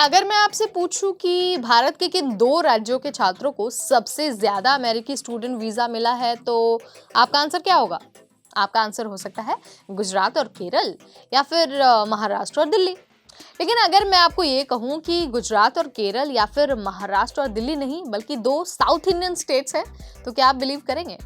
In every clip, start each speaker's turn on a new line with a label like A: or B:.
A: अगर मैं आपसे पूछूं कि भारत के किन दो राज्यों के छात्रों को सबसे ज्यादा अमेरिकी स्टूडेंट वीजा मिला है तो आपका आंसर क्या होगा? आपका आंसर हो सकता है गुजरात और केरल, या फिर महाराष्ट्र और दिल्ली। लेकिन अगर मैं आपको ये कहूँ कि गुजरात और केरल या फिर महाराष्ट्र और दिल्ली नहीं बल्कि दो साउथ इंडियन स्टेट्स हैं, तो क्या आप बिलीव करेंगे?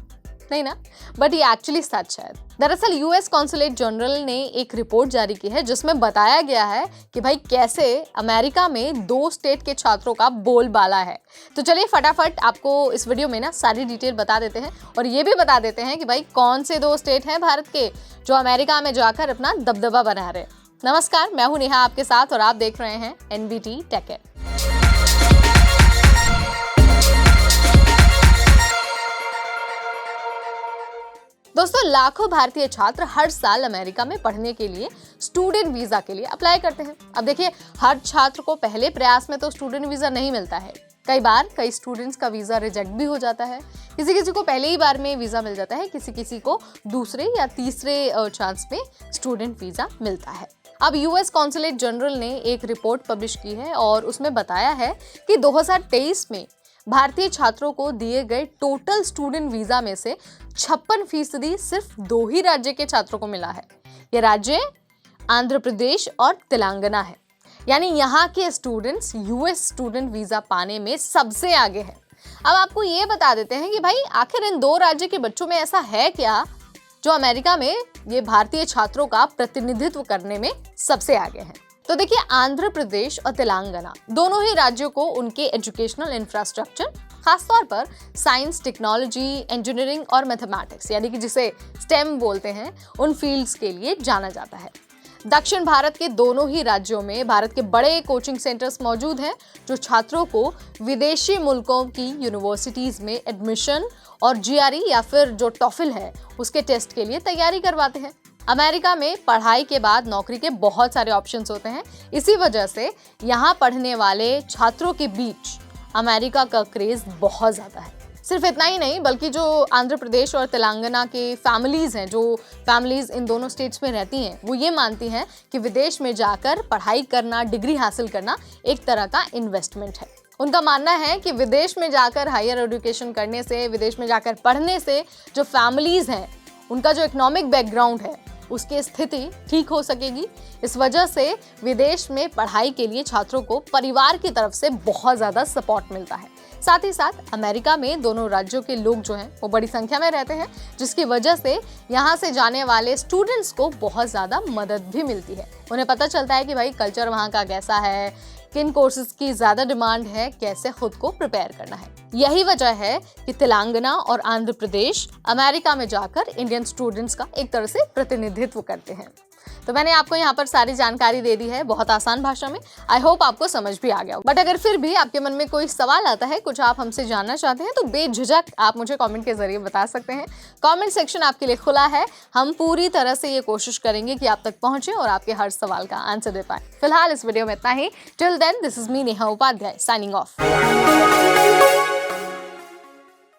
A: नहीं ना। बट ये एक्चुअली सच है। दरअसल यूएस कॉन्सुलेट जनरल ने एक रिपोर्ट जारी की है जिसमें बताया गया है कि भाई कैसे अमेरिका में दो स्टेट के छात्रों का बोलबाला है। तो चलिए फटाफट आपको इस वीडियो में ना सारी डिटेल बता देते हैं और ये भी बता देते हैं कि भाई कौन से दो स्टेट हैं भारत के जो अमेरिका में जाकर अपना दबदबा बना रहे हैं। नमस्कार, मैं हूं नेहा आपके साथ और आप देख रहे हैं एनबीटी टेक। दोस्तों, लाखों भारतीय छात्र हर साल अमेरिका में पढ़ने के लिए स्टूडेंट वीजा के लिए अप्लाई करते हैं। अब देखिए, हर छात्र को पहले प्रयास में तो स्टूडेंट वीजा नहीं मिलता है। कई बार कई स्टूडेंट्स का वीजा रिजेक्ट भी हो जाता है। किसी किसी को पहले ही बार में वीजा मिल जाता है, किसी किसी को दूसरे या तीसरे चांस में स्टूडेंट वीजा मिलता है। अब यूएस कॉन्सुलेट जनरल ने एक रिपोर्ट पब्लिश की है और उसमें बताया है कि 2023 में भारतीय छात्रों को दिए गए टोटल स्टूडेंट वीजा में से 56% सिर्फ दो ही राज्य के छात्रों को मिला है। ये राज्य आंध्र प्रदेश और तेलंगाना है। यानी यहाँ के स्टूडेंट्स यूएस स्टूडेंट वीजा पाने में सबसे आगे है। अब आपको ये बता देते हैं कि भाई आखिर इन दो राज्य के बच्चों में ऐसा है क्या जो अमेरिका में ये भारतीय छात्रों का प्रतिनिधित्व करने में सबसे आगे है। तो देखिए, आंध्र प्रदेश और तेलंगाना दोनों ही राज्यों को उनके एजुकेशनल इंफ्रास्ट्रक्चर, खासतौर पर साइंस, टेक्नोलॉजी, इंजीनियरिंग और मैथमेटिक्स यानी कि जिसे स्टेम बोलते हैं, उन फील्ड्स के लिए जाना जाता है। दक्षिण भारत के दोनों ही राज्यों में भारत के बड़े कोचिंग सेंटर्स मौजूद हैं जो छात्रों को विदेशी मुल्कों की यूनिवर्सिटीज में एडमिशन और जीआरई या फिर जो टॉफिल है उसके टेस्ट के लिए तैयारी करवाते हैं। अमेरिका में पढ़ाई के बाद नौकरी के बहुत सारे ऑप्शंस होते हैं। इसी वजह से यहाँ पढ़ने वाले छात्रों के बीच अमेरिका का क्रेज बहुत ज़्यादा है। सिर्फ इतना ही नहीं बल्कि जो आंध्र प्रदेश और तेलंगाना के फैमिलीज़ हैं, जो फैमिलीज़ इन दोनों स्टेट्स में रहती हैं, वो ये मानती हैं कि विदेश में जाकर पढ़ाई करना, डिग्री हासिल करना एक तरह का इन्वेस्टमेंट है। उनका मानना है कि विदेश में जाकर हायर एजुकेशन करने से, विदेश में जाकर पढ़ने से जो फैमिलीज़ हैं उनका जो इकोनॉमिक बैकग्राउंड है उसकी स्थिति ठीक हो सकेगी। इस वजह से विदेश में पढ़ाई के लिए छात्रों को परिवार की तरफ से बहुत ज़्यादा सपोर्ट मिलता है। साथ ही साथ अमेरिका में दोनों राज्यों के लोग जो हैं वो बड़ी संख्या में रहते हैं, जिसकी वजह से यहाँ से जाने वाले स्टूडेंट्स को बहुत ज़्यादा मदद भी मिलती है। उन्हें पता चलता है कि भाई कल्चर वहाँ का कैसा है, किन कोर्सेज की ज़्यादा डिमांड है, कैसे खुद को प्रिपेयर करना है। यही वजह है कि तेलंगाना और आंध्र प्रदेश अमेरिका में जाकर इंडियन स्टूडेंट्स का एक तरह से प्रतिनिधित्व करते हैं। तो मैंने आपको यहाँ पर सारी जानकारी दे दी है बहुत आसान भाषा में। आई होप आपको समझ भी आ गया। बट अगर फिर भी आपके मन में कोई सवाल आता है, कुछ आप हमसे जानना चाहते हैं, तो बेझिझक आप मुझे कमेंट के जरिए बता सकते हैं। कमेंट सेक्शन आपके लिए खुला है। हम पूरी तरह से ये कोशिश करेंगे कि आप तक पहुंचे और आपके हर सवाल का आंसर दे पाए। फिलहाल इस वीडियो में इतना ही। Till then, this is me Neha Upadhyay signing of.